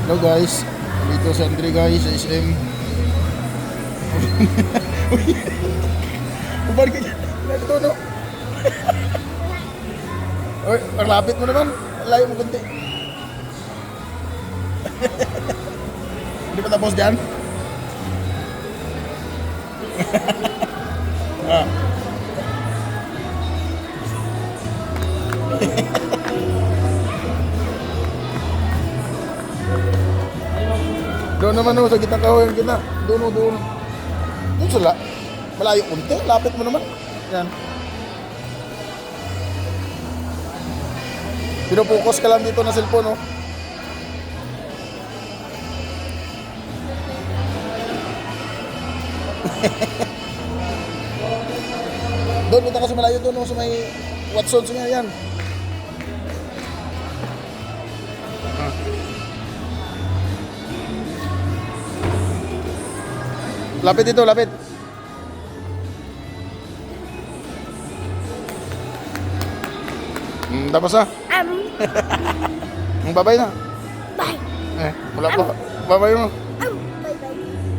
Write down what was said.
Hello guys, dito sa Andre guys, sa SM. Ubar ka dyan. Ito no. Oy, ang lapit mo naman. Layo mo kunti. Hindi pa tapos dyan? Ah. Doon naman sa gitna kahoy, gitna. Doon. Doon sila. Malayo kunti, lapit mo naman. Yan. Pinupokus ka lang dito na cellphone, oh. Doon, punta ka sa malayo doon, oh, sa may Watsons nga yan. Lapit dito, lapit. Tapos na. Bye-bye na. Bye. Wala pa. Bye-bye mo.